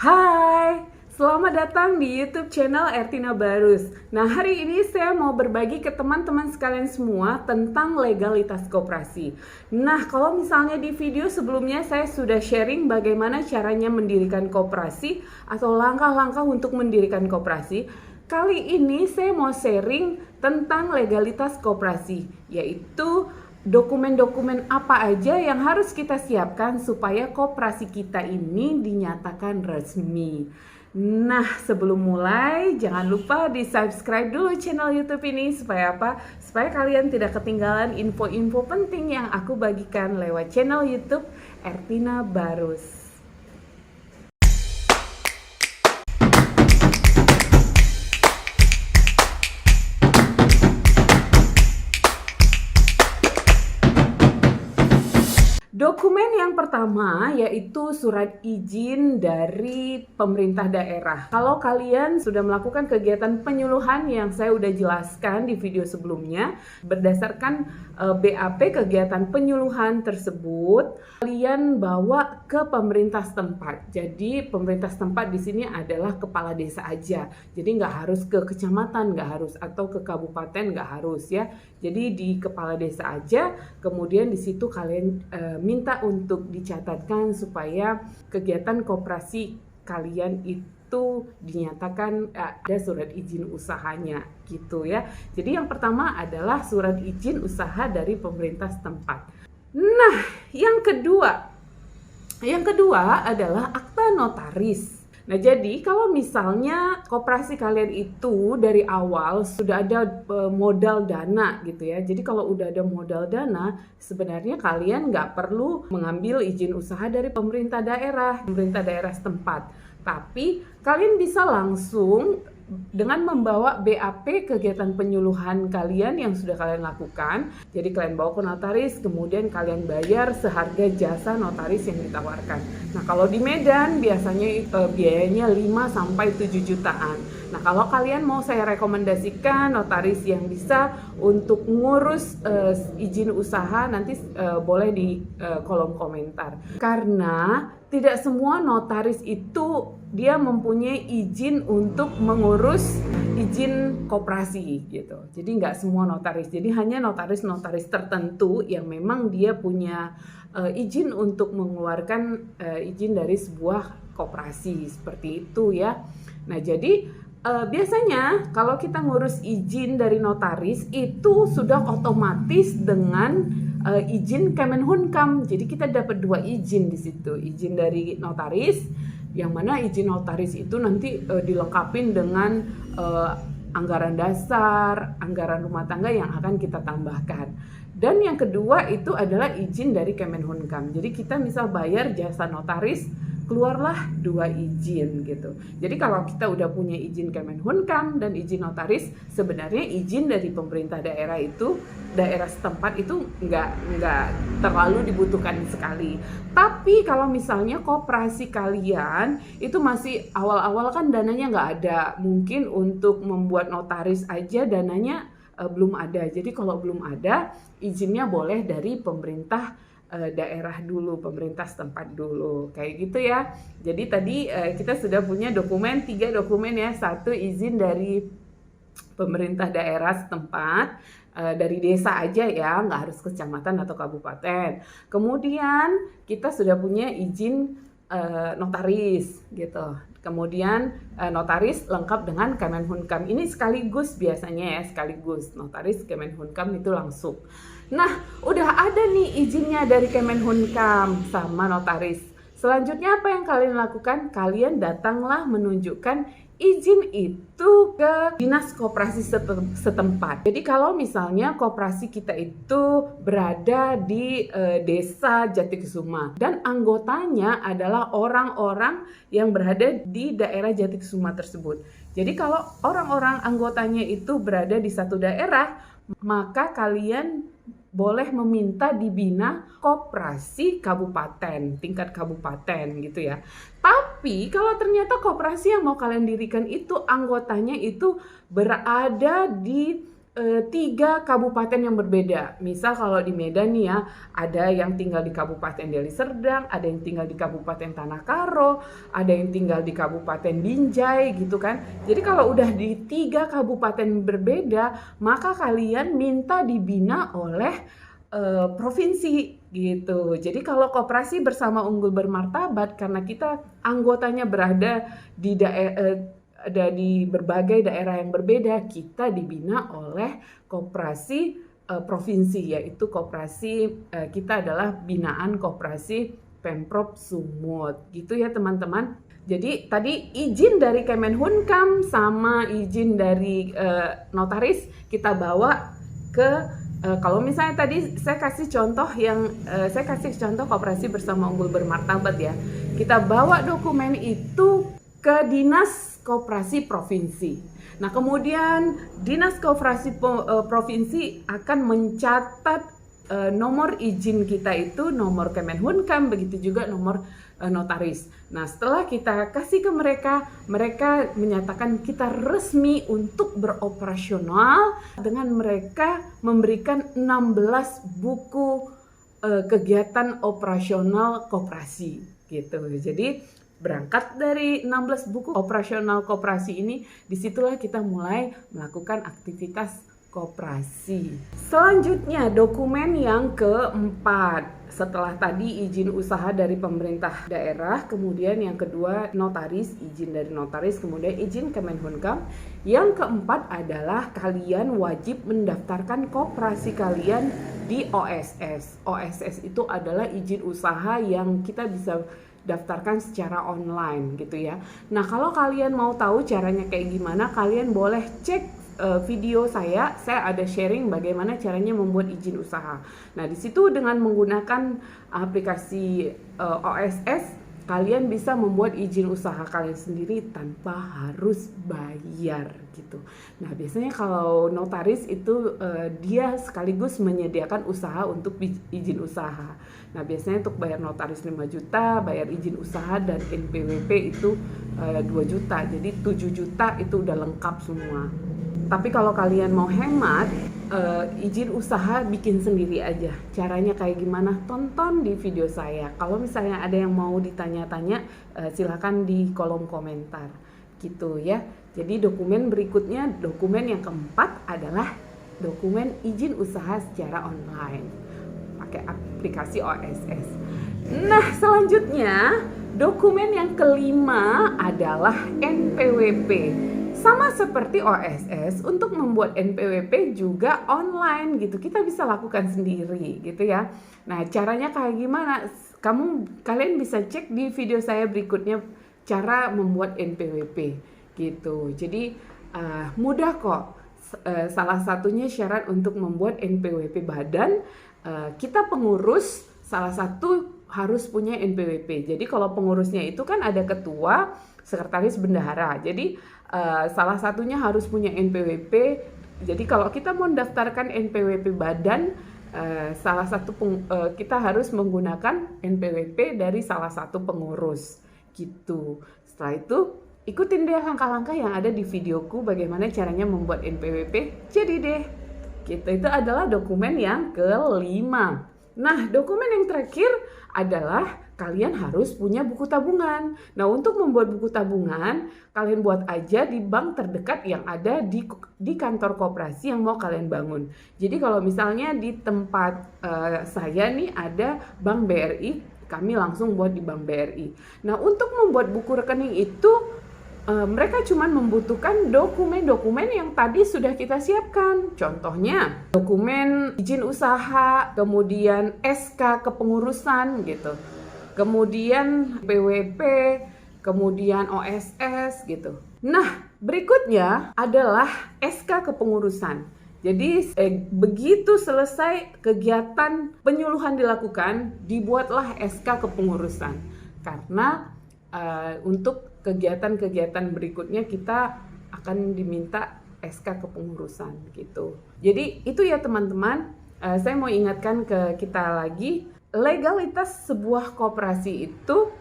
Hai, selamat datang di YouTube channel Ertina Barus. Nah, hari ini saya mau berbagi ke teman-teman sekalian semua tentang legalitas koperasi. Nah, kalau misalnya di video sebelumnya saya sudah sharing bagaimana caranya mendirikan koperasi atau langkah-langkah untuk mendirikan koperasi, kali ini saya mau sharing tentang legalitas koperasi, yaitu dokumen-dokumen apa aja yang harus kita siapkan supaya koperasi kita ini dinyatakan resmi. Nah, sebelum mulai jangan lupa di subscribe dulu channel YouTube ini supaya apa? Supaya kalian tidak ketinggalan info-info penting yang aku bagikan lewat channel YouTube Ertina Barus. Dokumen yang pertama yaitu surat izin dari pemerintah daerah. Kalau kalian sudah melakukan kegiatan penyuluhan yang saya udah jelaskan di video sebelumnya, berdasarkan BAP kegiatan penyuluhan tersebut, kalian bawa ke pemerintah setempat. Jadi pemerintah setempat di sini adalah kepala desa aja. Jadi nggak harus ke kecamatan, nggak harus, atau ke kabupaten, nggak harus ya. Jadi di kepala desa aja, kemudian di situ kalian minta untuk dicatatkan supaya kegiatan koperasi kalian itu dinyatakan ada surat izin usahanya gitu ya. Jadi yang pertama adalah surat izin usaha dari pemerintah setempat. Nah, yang kedua adalah akta notaris. Nah, jadi kalau misalnya koperasi kalian itu dari awal sudah ada modal dana gitu ya. Jadi kalau udah ada modal dana, sebenarnya kalian nggak perlu mengambil izin usaha dari pemerintah daerah setempat. Tapi kalian bisa langsung dengan membawa BAP kegiatan penyuluhan kalian yang sudah kalian lakukan. Jadi kalian bawa ke notaris, kemudian kalian bayar seharga jasa notaris yang ditawarkan. Nah, kalau di Medan biasanya biayanya 5-7 jutaan. Nah, kalau kalian mau saya rekomendasikan notaris yang bisa untuk ngurus izin usaha, nanti boleh di kolom komentar. Karena tidak semua notaris itu dia mempunyai izin untuk mengurus izin koperasi gitu. Jadi nggak semua notaris. Jadi hanya notaris-notaris tertentu yang memang dia punya izin untuk mengeluarkan izin dari sebuah koperasi seperti itu ya. Nah, jadi biasanya kalau kita ngurus izin dari notaris itu sudah otomatis dengan izin Kemenhunkam. Jadi kita dapat 2 izin di situ, izin dari notaris, yang mana izin notaris itu nanti dilengkapin dengan anggaran dasar, anggaran rumah tangga yang akan kita tambahkan. Dan yang kedua itu adalah izin dari Kemenhunkam. Jadi kita misal bayar jasa notaris, keluarlah 2 izin gitu. Jadi kalau kita udah punya izin Kemenhunkam dan izin notaris, sebenarnya izin dari pemerintah daerah setempat itu nggak terlalu dibutuhkan sekali. Tapi kalau misalnya koperasi kalian itu masih awal-awal kan dananya nggak ada, mungkin untuk membuat notaris aja dananya belum ada. Jadi kalau belum ada, izinnya boleh dari pemerintah daerah dulu, pemerintah setempat dulu, kayak gitu ya. Jadi tadi kita sudah punya 3 dokumen ya. 1 izin dari pemerintah daerah setempat, dari desa aja ya, nggak harus kecamatan atau kabupaten. Kemudian kita sudah punya izin notaris gitu. Kemudian notaris lengkap dengan Kemenhunkam. Ini sekaligus biasanya ya, sekaligus notaris Kemenhunkam itu langsung. Nah, udah ada nih izinnya dari Kemenhunkam sama notaris. Selanjutnya apa yang kalian lakukan? Kalian datanglah menunjukkan izin itu ke dinas koperasi setempat. Jadi kalau misalnya koperasi kita itu berada di desa Jatikesuma dan anggotanya adalah orang-orang yang berada di daerah Jatikesuma tersebut. Jadi kalau orang-orang anggotanya itu berada di satu daerah, maka kalian boleh meminta dibina koperasi kabupaten, tingkat kabupaten gitu ya. Tapi kalau ternyata koperasi yang mau kalian dirikan itu anggotanya itu berada di 3 kabupaten yang berbeda. Misal kalau di Medan nih ya, ada yang tinggal di Kabupaten Deli Serdang, ada yang tinggal di Kabupaten Tanah Karo, ada yang tinggal di Kabupaten Binjai gitu kan. Jadi kalau udah di 3 kabupaten berbeda, maka kalian minta dibina oleh provinsi gitu. Jadi kalau koperasi bersama unggul bermartabat, karena kita anggotanya berada di ada di berbagai daerah yang berbeda, kita dibina oleh koperasi provinsi, yaitu koperasi kita adalah binaan koperasi Pemprov Sumut gitu ya teman-teman. Jadi tadi izin dari Kemenhunkam sama izin dari notaris kita bawa ke kalau misalnya tadi saya kasih contoh koperasi bersama unggul bermartabat ya. Kita bawa dokumen itu ke dinas koperasi provinsi. Nah, kemudian dinas koperasi provinsi akan mencatat nomor izin kita itu nomor Kemenhunkam, begitu juga nomor notaris. Nah, setelah kita kasih ke mereka, mereka menyatakan kita resmi untuk beroperasional dengan mereka memberikan 16 buku kegiatan operasional koperasi gitu. Jadi berangkat dari 16 buku operasional koperasi ini, disitulah kita mulai melakukan aktivitas koperasi. Selanjutnya dokumen yang keempat. Setelah tadi izin usaha dari pemerintah daerah, kemudian yang kedua notaris, izin dari notaris, kemudian izin Kemenhunkam. Yang keempat adalah kalian wajib mendaftarkan koperasi kalian di OSS. OSS itu adalah izin usaha yang kita bisa daftarkan secara online gitu ya. Nah, kalau kalian mau tahu caranya kayak gimana, kalian boleh cek video saya ada sharing bagaimana caranya membuat izin usaha. Nah, di situ dengan menggunakan aplikasi OSS, kalian bisa membuat izin usaha kalian sendiri tanpa harus bayar gitu. Nah, biasanya kalau notaris itu dia sekaligus menyediakan usaha untuk izin usaha. Nah, biasanya untuk bayar notaris 5 juta, bayar izin usaha dan NPWP itu 2 juta. Jadi 7 juta itu udah lengkap semua. Tapi kalau kalian mau hemat, izin usaha bikin sendiri aja. Caranya kayak gimana? Tonton di video saya. Kalau misalnya ada yang mau ditanya-tanya, silakan di kolom komentar. Gitu ya. Jadi dokumen berikutnya, dokumen yang keempat adalah dokumen izin usaha secara online. Pakai aplikasi OSS. Nah, selanjutnya dokumen yang kelima adalah NPWP. Sama seperti OSS, untuk membuat NPWP juga online gitu. Kita bisa lakukan sendiri gitu ya. Nah, caranya kayak gimana? Kalian bisa cek di video saya berikutnya cara membuat NPWP gitu. Jadi mudah kok. Salah satunya syarat untuk membuat NPWP badan, kita pengurus salah satu harus punya NPWP. Jadi kalau pengurusnya itu kan ada ketua, sekretaris, bendahara. Jadi salah satunya harus punya NPWP. Jadi kalau kita mau daftarkan NPWP badan, kita harus menggunakan NPWP dari salah satu pengurus gitu. Setelah itu ikutin deh langkah-langkah yang ada di videoku bagaimana caranya membuat NPWP. Jadi deh, gitu. Itu adalah dokumen yang kelima. Nah, dokumen yang terakhir adalah kalian harus punya buku tabungan. Nah, untuk membuat buku tabungan, kalian buat aja di bank terdekat yang ada di kantor koperasi yang mau kalian bangun. Jadi kalau misalnya di tempat saya nih ada Bank BRI, kami langsung buat di Bank BRI. Nah, untuk membuat buku rekening itu mereka cuma membutuhkan dokumen-dokumen yang tadi sudah kita siapkan. Contohnya, dokumen izin usaha, kemudian SK kepengurusan gitu. Kemudian PWP, kemudian OSS gitu. Nah, berikutnya adalah SK kepengurusan. Jadi begitu selesai kegiatan penyuluhan dilakukan, dibuatlah SK kepengurusan. Karena untuk kegiatan-kegiatan berikutnya kita akan diminta SK kepengurusan gitu. Jadi itu ya teman-teman, saya mau ingatkan ke kita lagi, legalitas sebuah koperasi itu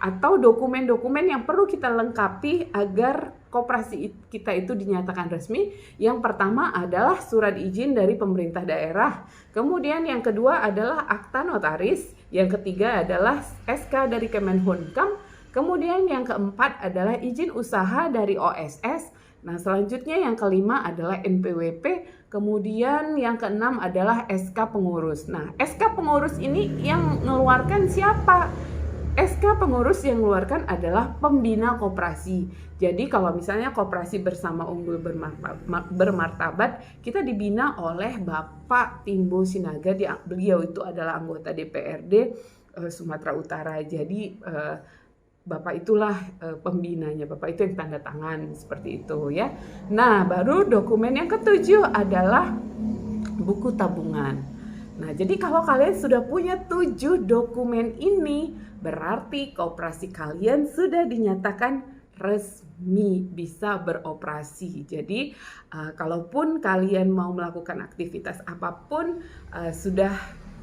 atau dokumen-dokumen yang perlu kita lengkapi agar koperasi kita itu dinyatakan resmi. Yang pertama adalah surat izin dari pemerintah daerah, kemudian yang kedua adalah akta notaris, yang ketiga adalah SK dari Kemenhukam, kemudian yang keempat adalah izin usaha dari OSS. Nah, selanjutnya yang kelima adalah NPWP, kemudian yang keenam adalah SK pengurus. Nah, SK pengurus ini yang mengeluarkan siapa? SK pengurus yang mengeluarkan adalah pembina koperasi. Jadi kalau misalnya koperasi bersama unggul bermartabat, kita dibina oleh Bapak Timbul Sinaga. Beliau itu adalah anggota DPRD Sumatera Utara. Jadi Bapak itulah pembinanya, Bapak itu yang tanda tangan seperti itu ya. Nah, baru dokumen yang ketujuh adalah buku tabungan. Nah, jadi kalau kalian sudah punya 7 dokumen ini, berarti koperasi kalian sudah dinyatakan resmi bisa beroperasi. Jadi, kalaupun kalian mau melakukan aktivitas apapun, sudah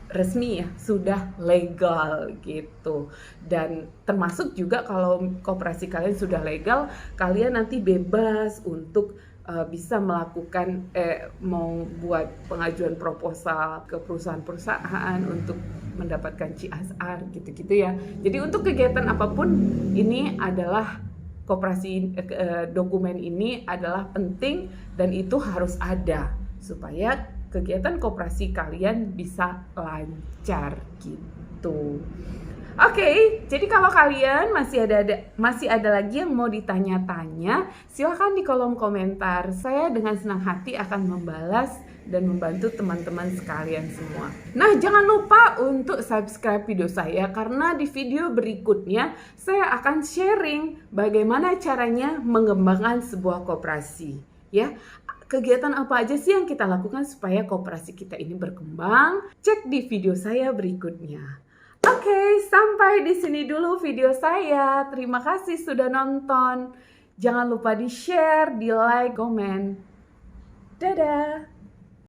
resmi ya, sudah legal gitu. Dan termasuk juga kalau koperasi kalian sudah legal, kalian nanti bebas untuk bisa melakukan mau buat pengajuan proposal ke perusahaan-perusahaan untuk mendapatkan CSR gitu-gitu ya. Jadi untuk kegiatan apapun ini adalah koperasi dokumen ini adalah penting dan itu harus ada supaya kegiatan koperasi kalian bisa lancar gitu. Oke, jadi kalau kalian masih ada lagi yang mau ditanya-tanya, silahkan di kolom komentar. Saya dengan senang hati akan membalas dan membantu teman-teman sekalian semua. Nah, jangan lupa untuk subscribe video saya karena di video berikutnya saya akan sharing bagaimana caranya mengembangkan sebuah koperasi. Ya, kegiatan apa aja sih yang kita lakukan supaya koperasi kita ini berkembang? Cek di video saya berikutnya. Oke, sampai di sini dulu video saya. Terima kasih sudah nonton. Jangan lupa di-share, di-like, komen. Dadah!